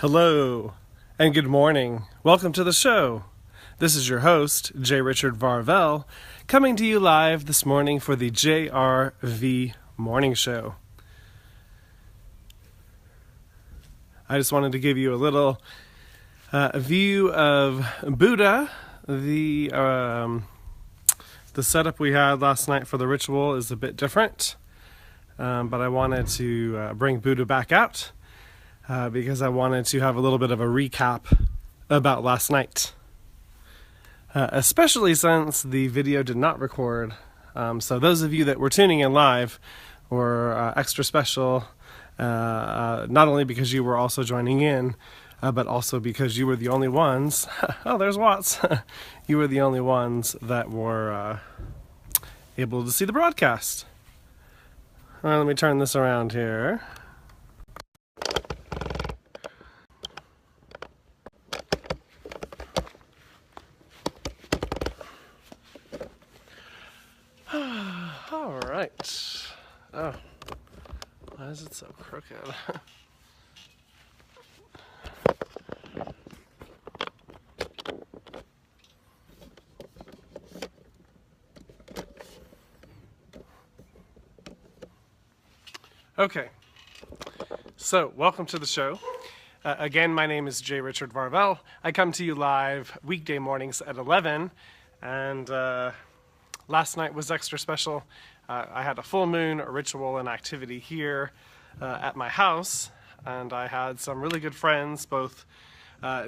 Hello, and good morning. Welcome to the show. This is your host, J. Richard Varvel, coming to you live this morning for the JRV Morning Show. I just wanted to give you a little view of Buddha. The setup we had last night for the ritual is a bit different, but I wanted to bring Buddha back out. Because I wanted to have a little bit of a recap about last night. Especially since the video did not record. So those of you that were tuning in live were extra special, not only because you were also joining in, but also because you were the only ones, oh there's Watts, you were the only ones that were able to see the broadcast. All right, let me turn this around here. All right. Oh, why is it so crooked? Okay. So, welcome to the show. Again, my name is J. Richard Varvel. I come to you live weekday mornings at 11, and last night was extra special. I had a full moon, a ritual, and activity here at my house, and I had some really good friends, both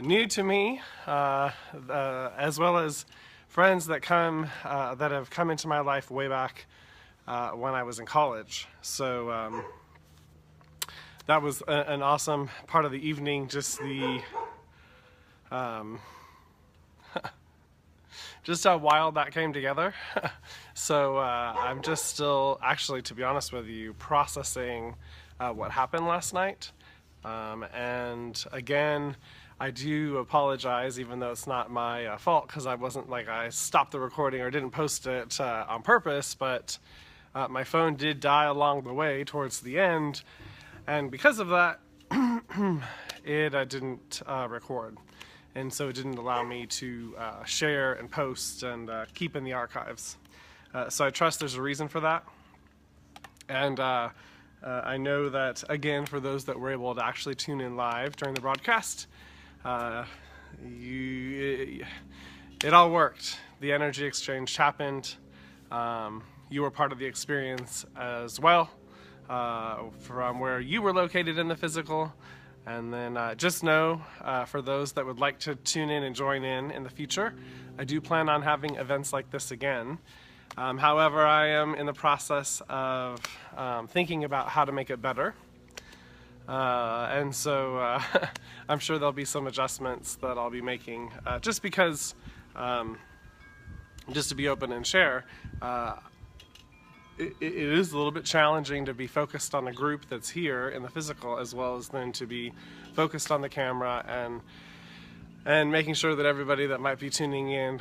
new to me, as well as friends that have come into my life way back when I was in college. So that was an awesome part of the evening. Just the just how wild that came together. So I'm just still, actually, to be honest with you, processing what happened last night. And again, I do apologize, even though it's not my fault, because I stopped the recording or didn't post it on purpose, but my phone did die along the way towards the end, and because of that, it didn't record. And so it didn't allow me to share and post and keep in the archives. So I trust there's a reason for that. And I know that, again, for those that were able to actually tune in live during the broadcast, it all worked. The energy exchange happened. You were part of the experience as well, from where you were located in the physical. And then just know, for those that would like to tune in and join in the future, I do plan on having events like this again. However, I am in the process of thinking about how to make it better. And so I'm sure there'll be some adjustments that I'll be making, just because, just to be open and share, it is a little bit challenging to be focused on a group that's here in the physical, as well as then to be focused on the camera and making sure that everybody that might be tuning in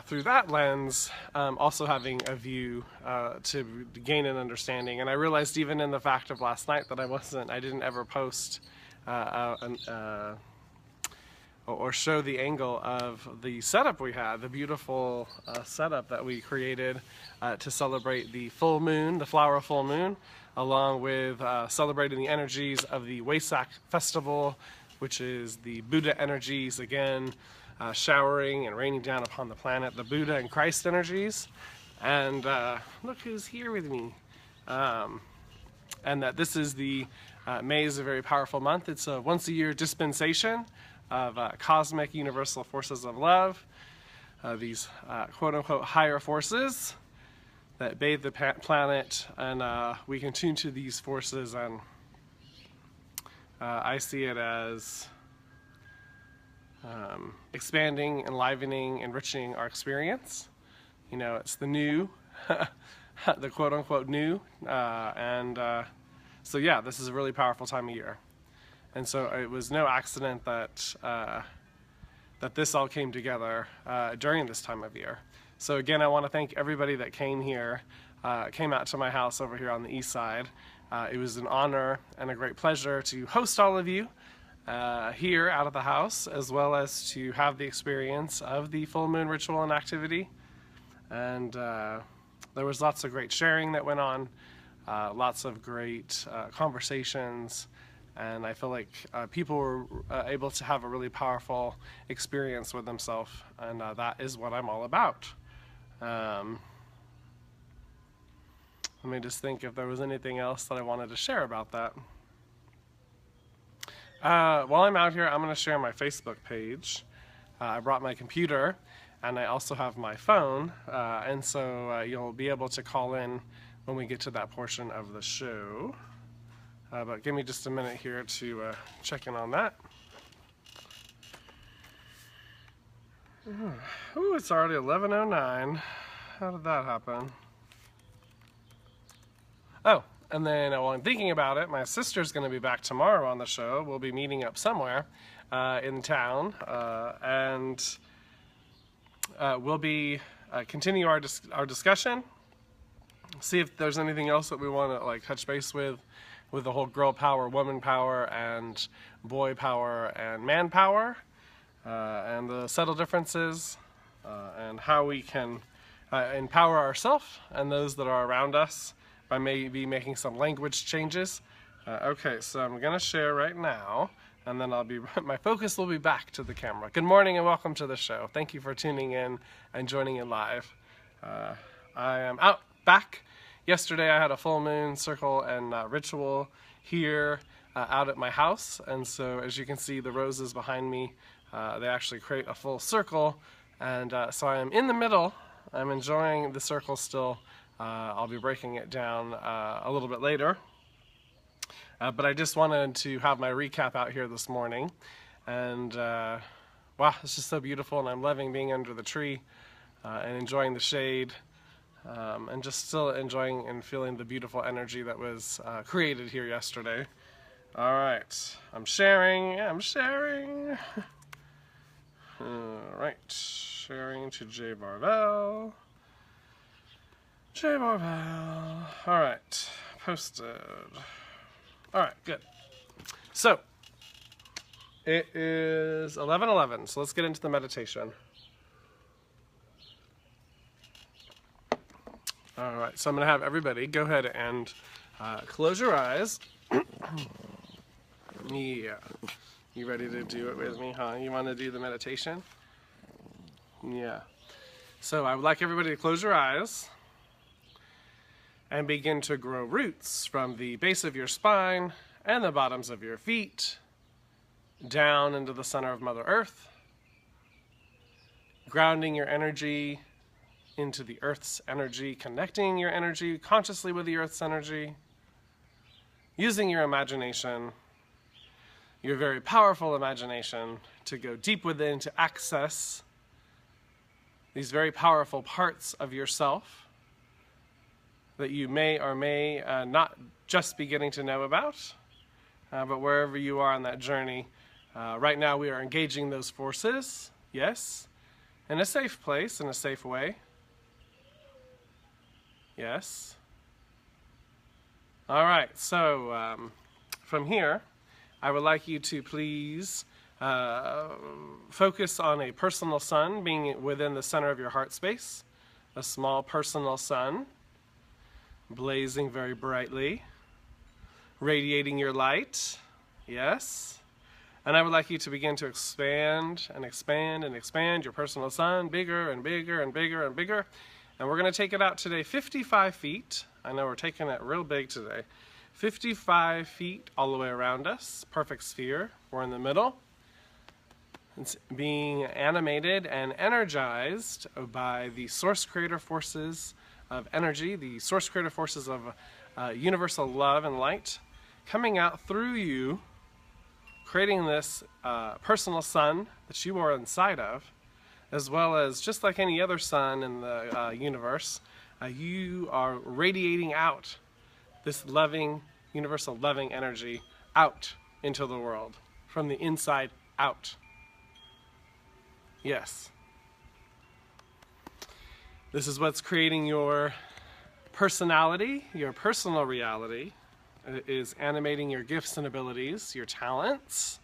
through that lens also having a view to gain an understanding. And I realized even in the fact of last night that I didn't ever post or show the angle of the setup we had, the beautiful setup that we created to celebrate the full moon, the flower full moon, along with celebrating the energies of the Wesak festival, which is the Buddha energies, again, showering and raining down upon the planet, the Buddha and Christ energies. And look who's here with me. And that this is May is a very powerful month. It's a once-a-year dispensation of cosmic universal forces of love, these quote-unquote higher forces that bathe the planet, and we can tune to these forces, and I see it as expanding, enlivening, enriching our experience. You know, it's the new, the quote-unquote new, so yeah, this is a really powerful time of year. And so it was no accident that that this all came together during this time of year. So again, I want to thank everybody that came here, came out to my house over here on the east side. It was an honor and a great pleasure to host all of you. here out of the house, as well as to have the experience of the full moon ritual and activity. And there was lots of great sharing that went on, lots of great conversations, and I feel like people were able to have a really powerful experience with themselves, and that is what I'm all about. Let me just think if there was anything else that I wanted to share about that. While I'm out here, I'm going to share my Facebook page. I brought my computer, and I also have my phone, and so you'll be able to call in when we get to that portion of the show. But give me just a minute here to check in on that. Ooh, it's already 11:09. How did that happen? Oh, and then while I'm thinking about it, my sister's going to be back tomorrow on the show. We'll be meeting up somewhere in town, and we'll be continue our discussion. See if there's anything else that we want to touch base with the whole girl power, woman power, and boy power, and man power, and the subtle differences, and how we can empower ourselves and those that are around us by maybe making some language changes. Okay, so I'm gonna share right now, and then my focus will be back to the camera. Good morning and welcome to the show. Thank you for tuning in and joining in live. I am back. Yesterday I had a full moon circle and ritual here out at my house, and so as you can see the roses behind me, they actually create a full circle, and so I am in the middle. I'm enjoying the circle still. I'll be breaking it down a little bit later. But I just wanted to have my recap out here this morning. And wow, it's just so beautiful, and I'm loving being under the tree and enjoying the shade, and just still enjoying and feeling the beautiful energy that was created here yesterday. All right, I'm sharing. All right, sharing to Jay Barvell. All right, posted. All right, good. So it is 11:11, so let's get into the meditation. All right, so I'm going to have everybody go ahead and close your eyes. Yeah. You ready to do it with me, huh? You want to do the meditation? Yeah. So I would like everybody to close your eyes and begin to grow roots from the base of your spine and the bottoms of your feet down into the center of Mother Earth, grounding your energy into the Earth's energy, connecting your energy consciously with the Earth's energy, using your imagination, your very powerful imagination, to go deep within to access these very powerful parts of yourself that you may or may not just be getting to know about, but wherever you are on that journey. Right now we are engaging those forces, yes, in a safe place, in a safe way. Yes. All right, so from here, I would like you to please focus on a personal sun being within the center of your heart space, a small personal sun, blazing very brightly, radiating your light, yes. And I would like you to begin to expand and expand and expand your personal sun, bigger and bigger and bigger and bigger. And we're going to take it out today 55 feet. I know we're taking it real big today. 55 feet all the way around us, perfect sphere. We're in the middle. It's being animated and energized by the source creator forces of energy, the source creator forces of universal love and light coming out through you, creating this personal sun that you are inside of, as well as just like any other sun in the universe, you are radiating out this loving, universal loving energy out into the world, from the inside out. Yes. This is what's creating your personality, your personal reality. It is animating your gifts and abilities, your talents,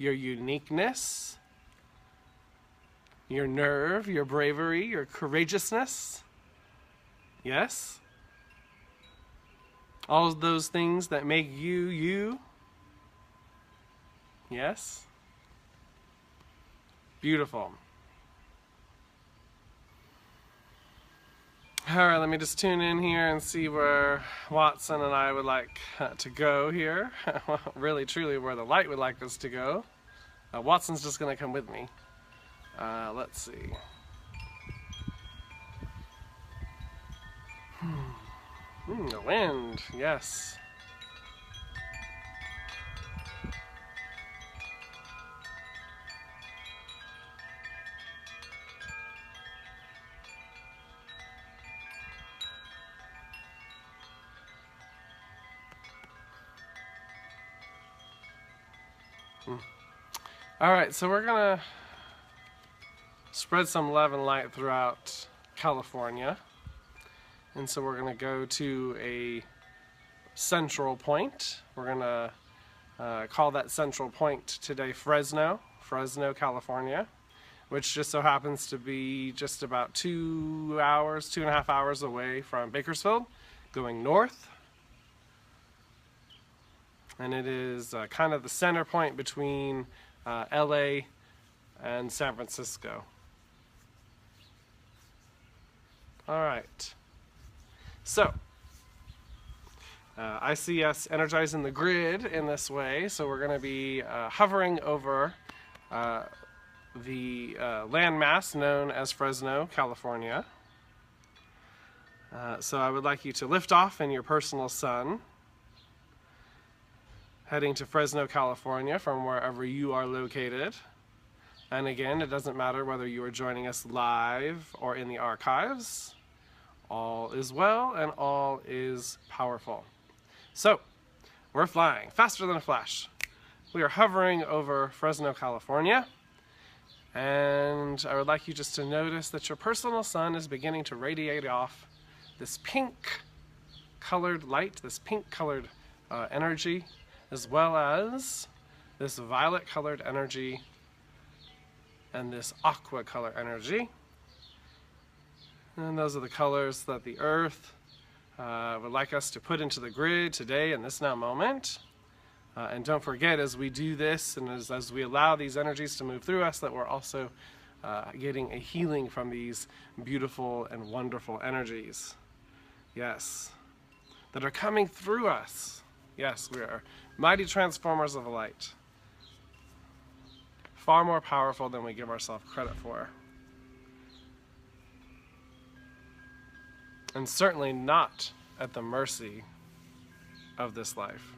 your uniqueness, your nerve, your bravery, your courageousness. Yes? All of those things that make you, you. Yes? Beautiful. Alright, let me just tune in here and see where Watson and I would like to go here. Really, truly, where the light would like us to go. Watson's just going to come with me. Let's see. The wind, yes. Alright, so we're going to spread some love and light throughout California. And so we're going to go to a central point. We're going to call that central point today Fresno, California, which just so happens to be just about 2 hours, 2.5 hours away from Bakersfield, going north. And it is kind of the center point between LA and San Francisco. Alright, so I see us energizing the grid in this way, so we're going to be hovering over the landmass known as Fresno, California. So I would like you to lift off in your personal sun, heading to Fresno, California from wherever you are located. And again, it doesn't matter whether you are joining us live or in the archives. All is well and all is powerful. So, we're flying faster than a flash. We are hovering over Fresno, California. And I would like you just to notice that your personal sun is beginning to radiate off this pink colored light, this pink colored energy, as well as this violet colored energy and this aqua color energy. And those are the colors that the earth would like us to put into the grid today in this now moment. And don't forget, as we do this and as we allow these energies to move through us, that we're also getting a healing from these beautiful and wonderful energies. Yes, that are coming through us. Yes, we are mighty transformers of light. Far more powerful than we give ourselves credit for. And certainly not at the mercy of this life.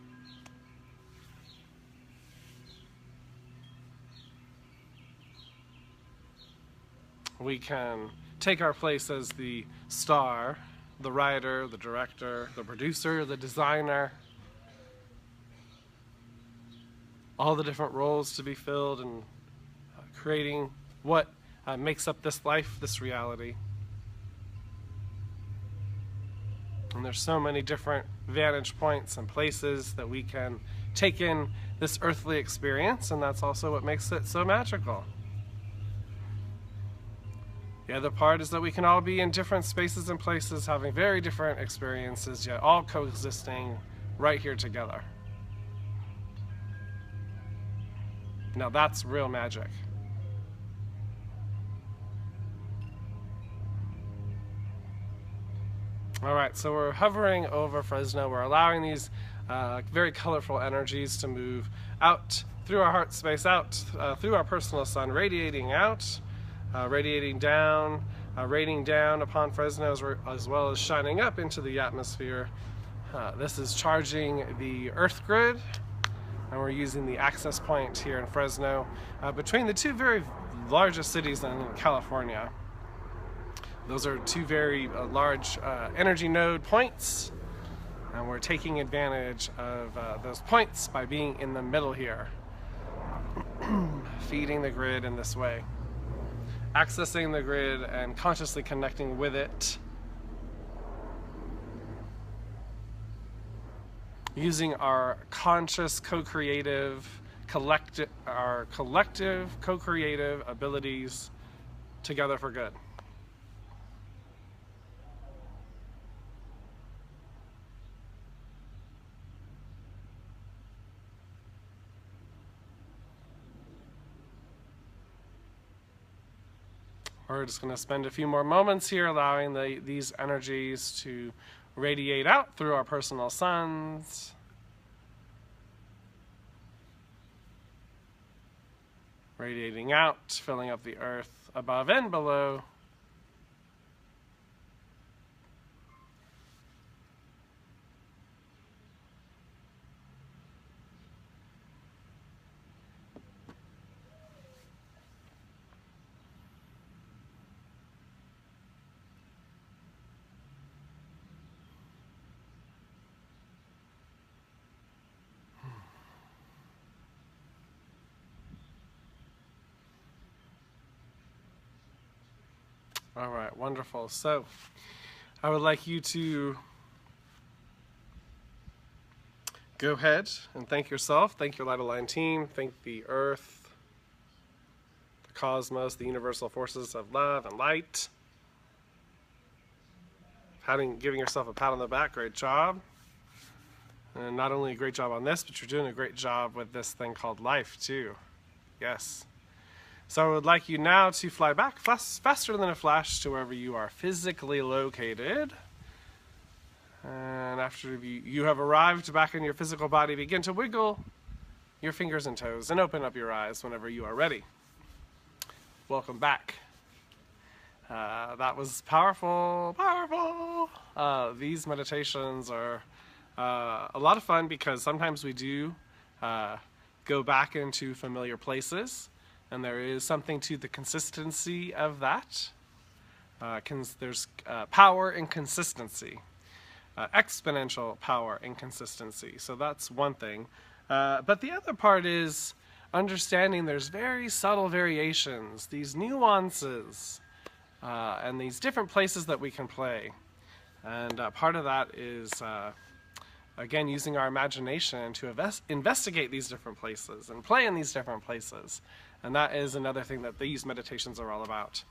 We can take our place as the star, the writer, the director, the producer, the designer. All the different roles to be filled and creating what makes up this life, this reality. And there's so many different vantage points and places that we can take in this earthly experience, and that's also what makes it so magical. The other part is that we can all be in different spaces and places, having very different experiences, yet all coexisting right here together. Now that's real magic. Alright, so we're hovering over Fresno. We're allowing these very colorful energies to move out through our heart space, out through our personal sun, radiating out, radiating down upon Fresno, as well as shining up into the atmosphere. This is charging the earth grid, and we're using the access point here in Fresno between the two very largest cities in California. Those are two very large energy node points, and we're taking advantage of those points by being in the middle here, feeding the grid in this way, accessing the grid and consciously connecting with it, using our conscious, co-creative, collective co-creative abilities together for good. We're just going to spend a few more moments here allowing these energies to radiate out through our personal suns. Radiating out, filling up the earth above and below. All right, wonderful. So I would like you to go ahead and thank yourself, thank your Light Align team, thank the earth, the cosmos, the universal forces of love and light. Giving yourself a pat on the back, great job. And not only a great job on this, but you're doing a great job with this thing called life too. Yes. So I would like you now to fly back faster than a flash to wherever you are physically located. And after you have arrived back in your physical body, begin to wiggle your fingers and toes and open up your eyes whenever you are ready. Welcome back. That was powerful, powerful. These meditations are a lot of fun because sometimes we do go back into familiar places. And there is something to the consistency of that. There's power in consistency, exponential power in consistency. So that's one thing. But the other part is understanding there's very subtle variations, these nuances, and these different places that we can play. And part of that is, again, using our imagination to investigate these different places and play in these different places. And that is another thing that these meditations are all about.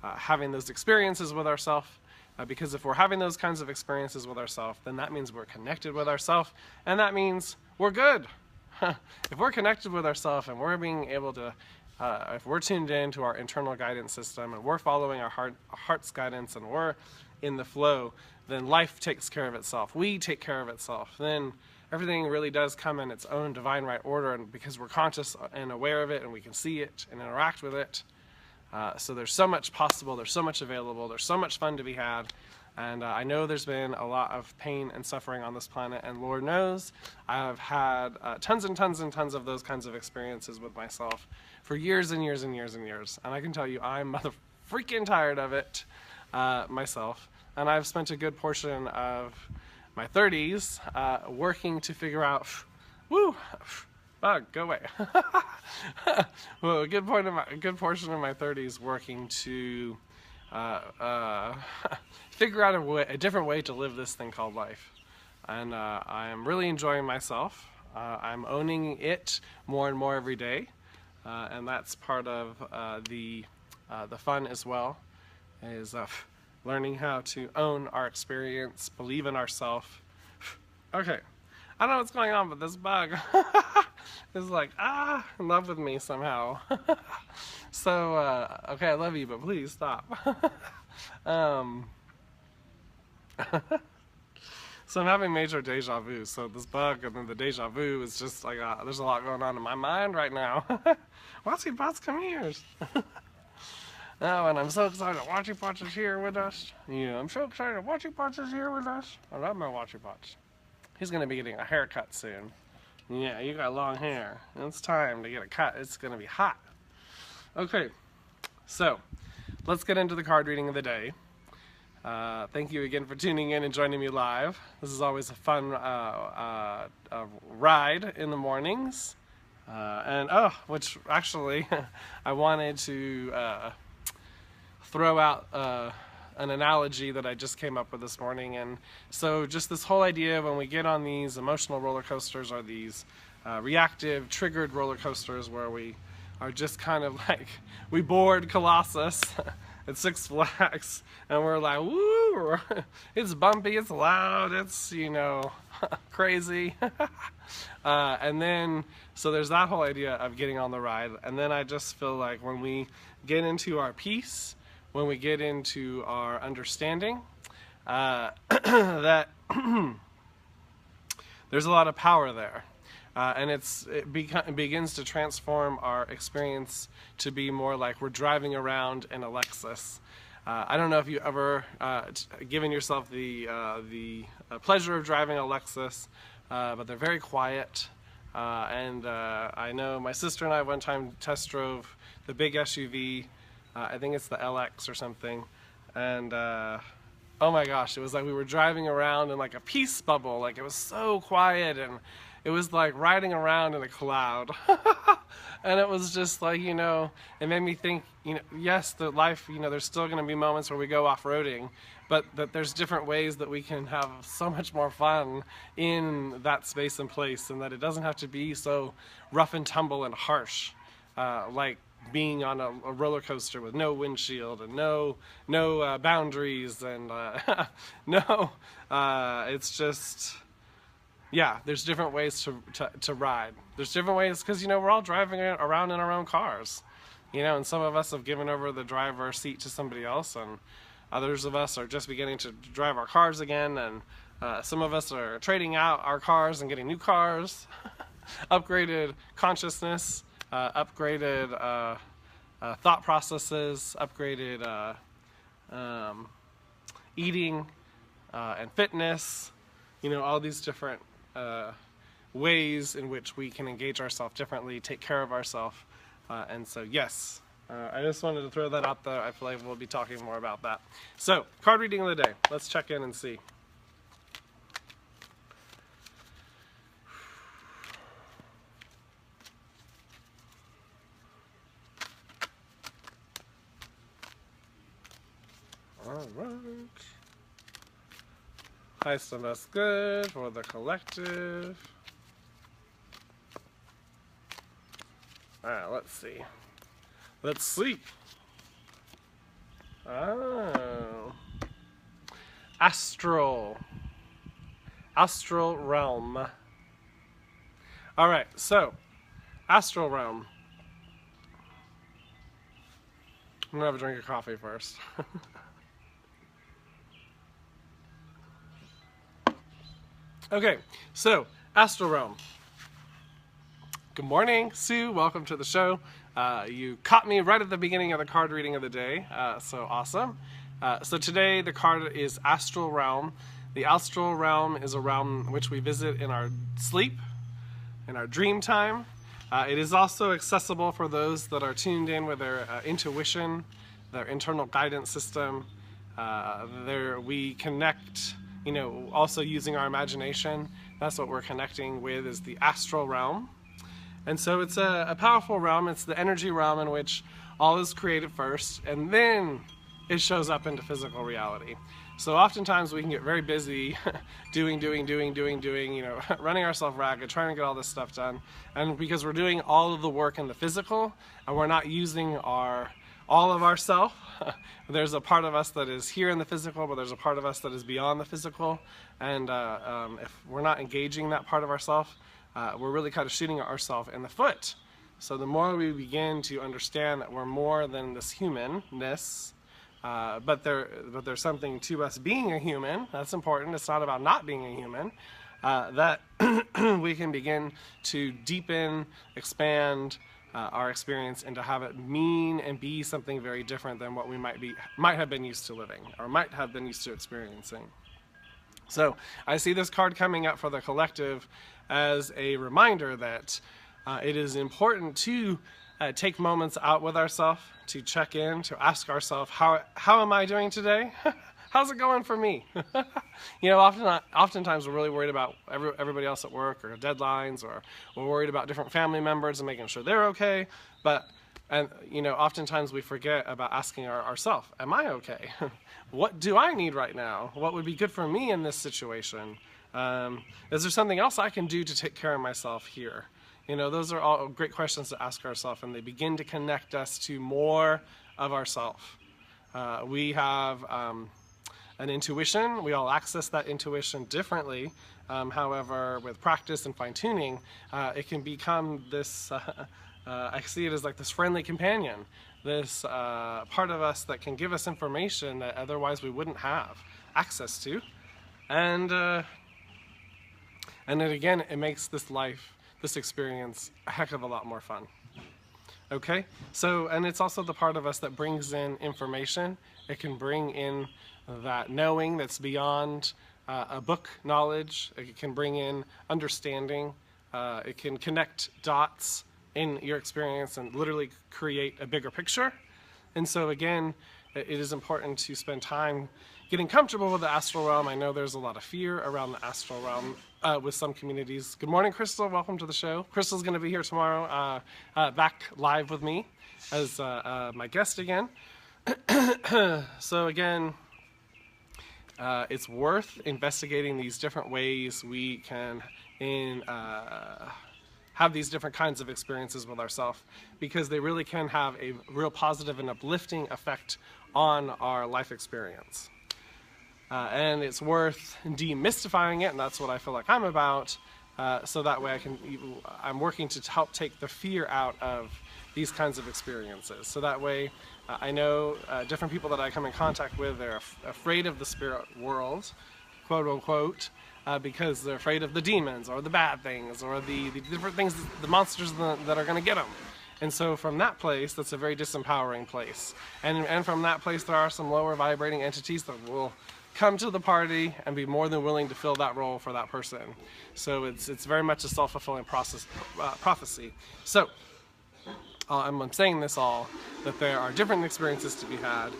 Having those experiences with ourselves, because if we're having those kinds of experiences with ourselves, then that means we're connected with ourselves, and that means we're good. If we're connected with ourselves and we're being able to, if we're tuned in to our internal guidance system and we're following our heart's guidance and we're in the flow, then life takes care of itself. We take care of itself. Then everything really does come in its own divine right order, and because we're conscious and aware of it and we can see it and interact with it. So there's so much possible, there's so much available, there's so much fun to be had. And I know there's been a lot of pain and suffering on this planet, and Lord knows I've had tons and tons and tons of those kinds of experiences with myself for years and years and years and years. And I can tell you I'm mother freaking tired of it myself. And I've spent a good portion of my 30s working to figure out, woo, bug, go away. Well, a good portion of my 30s working to figure out a different way to live this thing called life. And I'm really enjoying myself. I'm owning it more and more every day. And that's part of the fun as well, is learning how to own our experience, believe in ourselves. Okay, I don't know what's going on, but this bug is like, in love with me somehow. So, okay, I love you, but please stop. So I'm having major deja vu. So this bug and then the deja vu is just like, there's a lot going on in my mind right now. Watsy Pots, come here. Oh, and I'm so excited Watchy Pots is here with us. Yeah, I'm so excited Watchy Pots is here with us. I love my Watchy Pots. He's going to be getting a haircut soon. Yeah, you got long hair. It's time to get a cut. It's going to be hot. Okay, so let's get into the card reading of the day. Thank you again for tuning in and joining me live. This is always a fun ride in the mornings. Which actually I wanted to throw out an analogy that I just came up with this morning. And so just this whole idea when we get on these emotional roller coasters or these reactive, triggered roller coasters where we are just kind of like, we board Colossus at Six Flags, and we're like, woo, it's bumpy, it's loud, it's, you know, crazy. And then, so there's that whole idea of getting on the ride. And then I just feel like when we get into our peace, when we get into our understanding, that there's a lot of power there. And it begins to transform our experience to be more like we're driving around in a Lexus. I don't know if you ever given yourself the pleasure of driving a Lexus, but they're very quiet. And I know my sister and I one time test drove the big SUV. I think it's the LX or something. And oh my gosh, it was like we were driving around in like a peace bubble. Like it was so quiet, and it was like riding around in a cloud. And it was just like, you know, it made me think, you know, yes, the life, you know, there's still going to be moments where we go off-roading, but that there's different ways that we can have so much more fun in that space and place, and that it doesn't have to be so rough and tumble and harsh, like being on a roller coaster with no windshield and no boundaries and no, it's just, yeah, there's different ways to ride. There's different ways because, you know, we're all driving around in our own cars, you know, and some of us have given over the driver's seat to somebody else, and others of us are just beginning to drive our cars again, and some of us are trading out our cars and getting new cars, upgraded consciousness, upgraded thought processes, upgraded eating and fitness, you know, all these different ways in which we can engage ourselves differently, take care of ourselves. And so, yes, I just wanted to throw that out there. I feel like we'll be talking more about that. So, card reading of the day. Let's check in and see. All right. Highest and best good for the collective. Alright, let's see. Let's sleep. Oh. Astral. Astral realm. Alright, so, astral realm. I'm gonna have a drink of coffee first. Okay, so, astral realm. Good morning, Sue. Welcome to the show. You caught me right at the beginning of the card reading of the day, so awesome. So today the card is Astral Realm. The Astral Realm is a realm which we visit in our sleep, in our dream time. It is also accessible for those that are tuned in with their intuition, their internal guidance system. We connect, you know, also using our imagination. That's what we're connecting with, is the astral realm. And so it's a powerful realm. It's the energy realm in which all is created first, and then it shows up into physical reality. So oftentimes we can get very busy doing, you know, running ourselves ragged, trying to get all this stuff done. And because we're doing all of the work in the physical, and we're not using all of ourself, there's a part of us that is here in the physical, but there's a part of us that is beyond the physical. And if we're not engaging that part of ourself, we're really kind of shooting ourselves in the foot. So the more we begin to understand that we're more than this humanness, but there's something to us being a human, that's important, it's not about not being a human, that we can begin to deepen, expand our experience, and to have it mean and be something very different than what we might have been used to living, or might have been used to experiencing. So I see this card coming up for the collective as a reminder that it is important to take moments out with ourselves, to check in, to ask ourselves, how am I doing today? How's it going for me? You know, oftentimes we're really worried about everybody else at work, or deadlines, or we're worried about different family members and making sure they're okay. And you know, oftentimes we forget about asking ourselves, am I okay? What do I need right now? What would be good for me in this situation? Is there something else I can do to take care of myself here? You know, those are all great questions to ask ourselves, and they begin to connect us to more of ourself. We have an intuition. We all access that intuition differently. However, with practice and fine-tuning, it can become this, I see it as like this friendly companion, this part of us that can give us information that otherwise we wouldn't have access to. And then again, it makes this life, this experience, a heck of a lot more fun. Okay, so, and it's also the part of us that brings in information. It can bring in that knowing that's beyond a book knowledge. It can bring in understanding. It can connect dots in your experience and literally create a bigger picture. And so again, it is important to spend time getting comfortable with the astral realm. I know there's a lot of fear around the astral realm with some communities. Good morning, Crystal. Welcome to the show. Crystal's going to be here tomorrow, back live with me as my guest again. So again, it's worth investigating these different ways we can have these different kinds of experiences with ourselves, because they really can have a real positive and uplifting effect on our life experience. And it's worth demystifying it, and that's what I feel like I'm about, so that way I'm working to help take the fear out of these kinds of experiences. So that way I know different people that I come in contact with, they're afraid of the spirit world, quote unquote, because they're afraid of the demons or the bad things or the different things, the monsters that are going to get them. And so from that place, that's a very disempowering place. And from that place, there are some lower vibrating entities that will come to the party and be more than willing to fill that role for that person. So it's very much a self-fulfilling prophecy. So I'm saying this all, that there are different experiences to be had.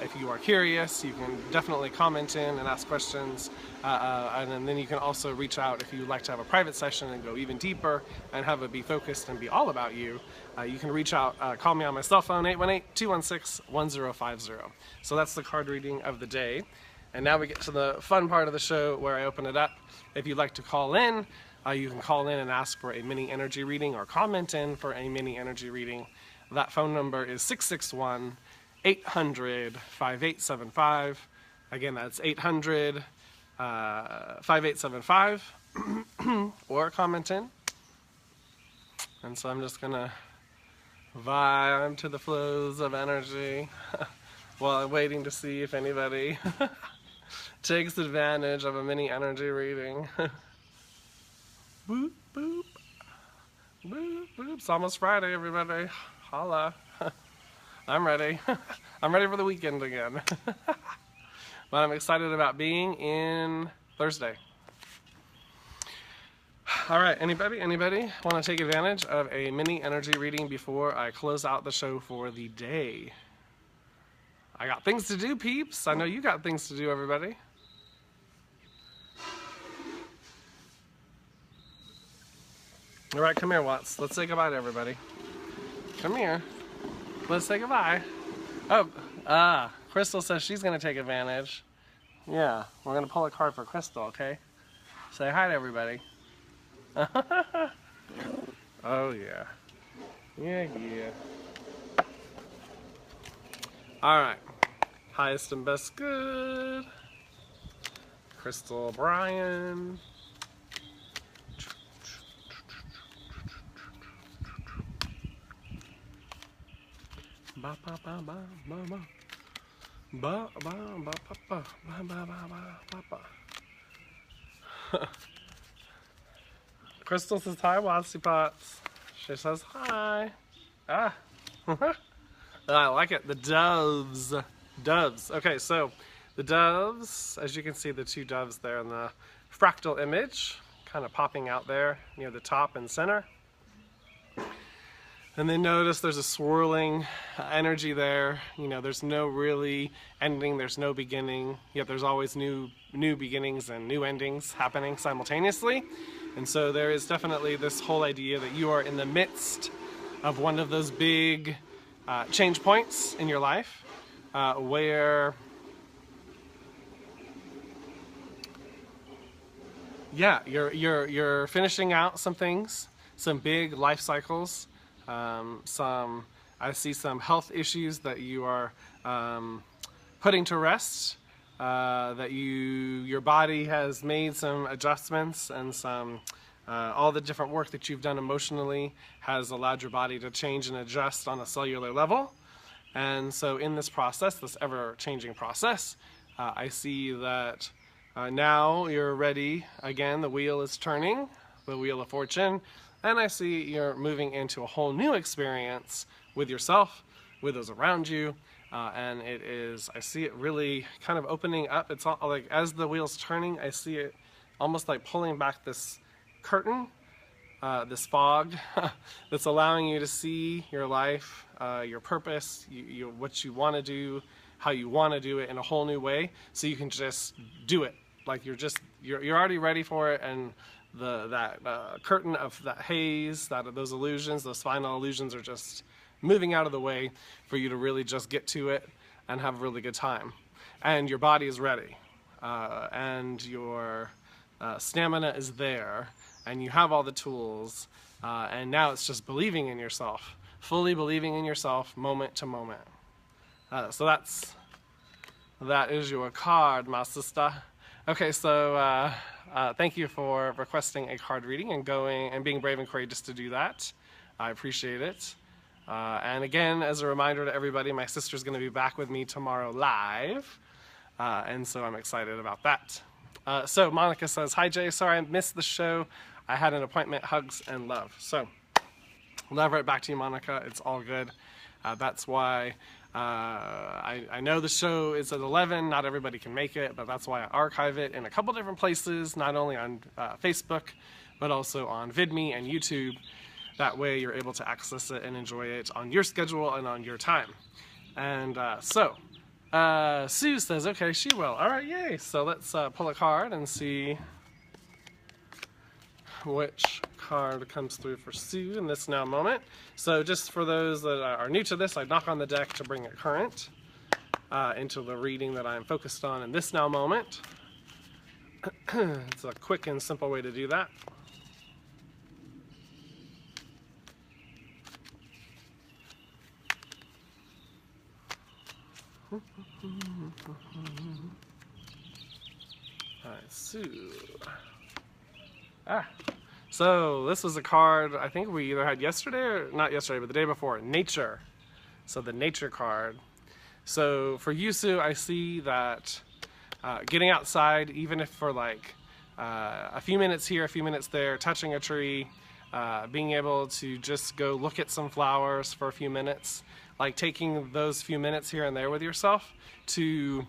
If you are curious, you can definitely comment in and ask questions. And then you can also reach out if you'd like to have a private session and go even deeper and have it be focused and be all about you. You can reach out, call me on my cell phone, 818-216-1050. So that's the card reading of the day. And now we get to the fun part of the show where I open it up. If you'd like to call in, you can call in and ask for a mini energy reading or comment in for a mini energy reading. That phone number is 661-800-5875. Again, that's 800-5875 or comment in. And so I'm just gonna vibe to the flows of energy while I'm waiting to see if anybody takes advantage of a mini energy reading. Boop, boop. Boop, boop. It's almost Friday, everybody. Holla. I'm ready. I'm ready for the weekend again. But I'm excited about being in Thursday. All right, anybody want to take advantage of a mini energy reading before I close out the show for the day? I got things to do, peeps. I know you got things to do, everybody. All right, come here, Watts. Let's say goodbye to everybody. Come here. Let's say goodbye. Oh, Crystal says she's going to take advantage. Yeah, we're going to pull a card for Crystal, okay? Say hi to everybody. Oh, yeah. Yeah. All right. Highest and best good. Crystal O'Brien. Ba ba ba ba ba ba. Ba ba ba ba ba ba ba ba ba. Crystal says hi, Watsy Pots. She says hi. I like it. The doves. Doves. Okay, so the doves, as you can see, the two doves there in the fractal image, kind of popping out there near the top and center. And then notice there's a swirling energy there. You know, there's no really ending, there's no beginning, yet there's always new beginnings and new endings happening simultaneously. And so there is definitely this whole idea that you are in the midst of one of those big change points in your life where yeah, you're finishing out some things, some big life cycles, I see some health issues that you are putting to rest, that your body has made some adjustments, and some all the different work that you've done emotionally has allowed your body to change and adjust on a cellular level. And so in this process, this ever-changing process, I see that now you're ready. Again, the wheel is turning, the wheel of fortune, and I see you're moving into a whole new experience with yourself, with those around you, and I see it really kind of opening up. It's all, like, as the wheel's turning, I see it almost like pulling back this curtain, this fog that's allowing you to see your life, your purpose, what you want to do, how you want to do it in a whole new way, so you can just do it. Like you're already ready for it, and that curtain of that haze, those illusions, those final illusions are just moving out of the way for you to really just get to it and have a really good time. And your body is ready, and your stamina is there, and you have all the tools, and now it's just believing in yourself, fully believing in yourself, moment to moment. So that is your card, my sister. Okay, so thank you for requesting a card reading and being brave and courageous to do that. I appreciate it. And again, as a reminder to everybody, my sister's going to be back with me tomorrow live, and so I'm excited about that. So Monica says, "Hi Jay, sorry I missed the show. I had an appointment, hugs and love." So love right back to you, Monica. It's all good. That's why I know the show is at 11. Not everybody can make it, but that's why I archive it in a couple different places, not only on Facebook, but also on VidMe and YouTube. That way you're able to access it and enjoy it on your schedule and on your time. And Sue says, okay, she will. All right, yay. So let's pull a card and see which card comes through for Sue in this now moment. So just for those that are new to this, I knock on the deck to bring it current into the reading that I'm focused on in this now moment. It's a quick and simple way to do that. Alright, Sue. So this was a card I think we either had yesterday or not yesterday, but the day before. Nature. So the nature card. So for you, Sue, I see that getting outside, even if for like a few minutes here, a few minutes there, touching a tree, being able to just go look at some flowers for a few minutes, like taking those few minutes here and there with yourself to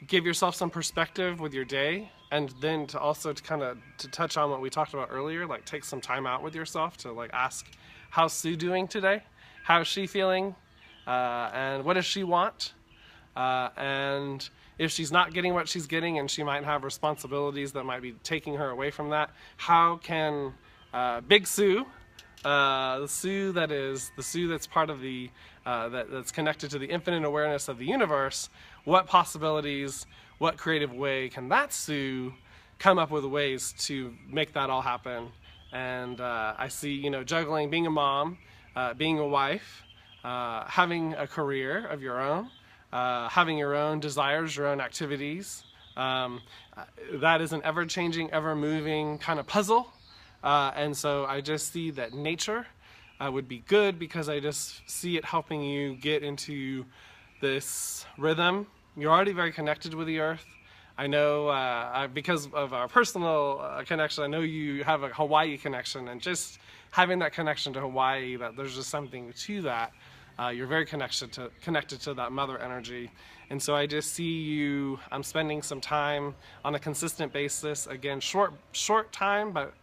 give yourself some perspective with your day, and then to also to touch on what we talked about earlier, like take some time out with yourself to like ask, how's Sue doing today? How's she feeling? And what does she want? And if she's not getting what she's getting and she might have responsibilities that might be taking her away from that, how can Big Sue, the Sue that is the Sue that's part of the that's connected to the infinite awareness of the universe, what possibilities, what creative way can that Sue come up with ways to make that all happen? And I see, juggling, being a mom, being a wife, having a career of your own, having your own desires, your own activities. That is an ever-changing, ever-moving kind of puzzle. And so I just see that nature would be good, because I just see it helping you get into this rhythm. You're already very connected with the earth. I know because of our personal connection, I know you have a Hawaii connection, and just having that connection to Hawaii, that there's just something to that. You're very connected to that mother energy. And so I just see you spending some time on a consistent basis, again, short time, but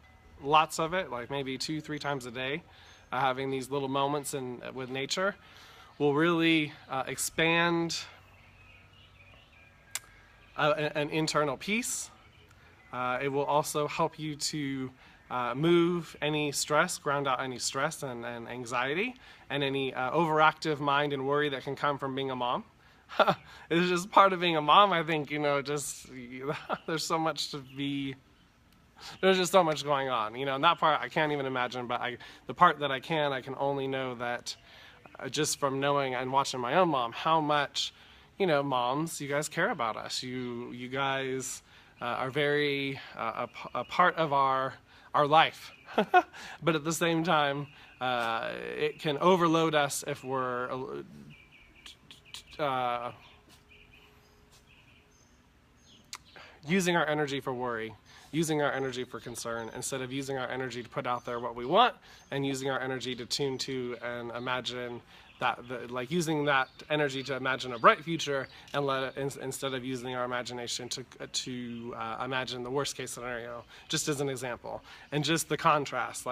lots of it, like maybe 2-3 times a day, having these little moments with nature will really expand an internal peace. It will also help you to move any stress, ground out any stress and anxiety, and any overactive mind and worry that can come from being a mom. It's just part of being a mom, I think, just there's so much to be, there's just so much going on, and that part I can't even imagine, but the part that I can only know that just from knowing and watching my own mom, how much, moms, you guys care about us. You guys are very a part of our life. But at the same time, it can overload us if we're using our energy for worry, using our energy for concern, instead of using our energy to put out there what we want, and using our energy to tune to and imagine that, using that energy to imagine a bright future, and instead of using our imagination to imagine the worst case scenario, just as an example. And just the contrast,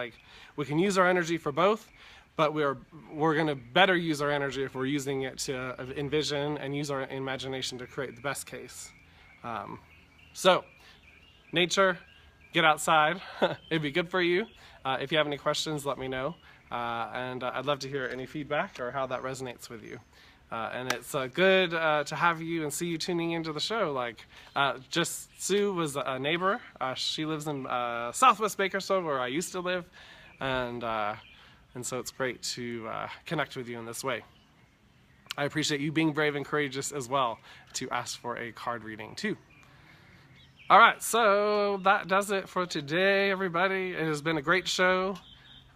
we can use our energy for both, but we're going to better use our energy if we're using it to envision and use our imagination to create the best case. So, nature, get outside. It'd be good for you. If you have any questions, let me know. And I'd love to hear any feedback or how that resonates with you. And it's good to have you and see you tuning into the show. Just Sue was a neighbor. She lives in Southwest Bakersfield, where I used to live. And so it's great to connect with you in this way. I appreciate you being brave and courageous as well to ask for a card reading too. All right, so that does it for today, everybody. It has been a great show.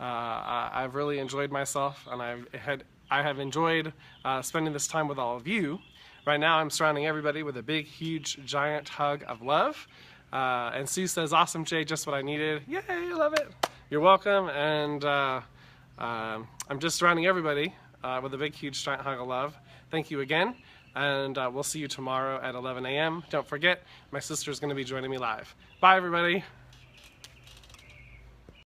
I've really enjoyed myself, and I have enjoyed spending this time with all of you. Right now, I'm surrounding everybody with a big, huge, giant hug of love. And Sue says, "Awesome, Jay, just what I needed." Yay, I love it. You're welcome. And I'm just surrounding everybody with a big, huge, giant hug of love. Thank you again. And we'll see you tomorrow at 11 a.m. Don't forget, my sister's going to be joining me live. Bye, everybody.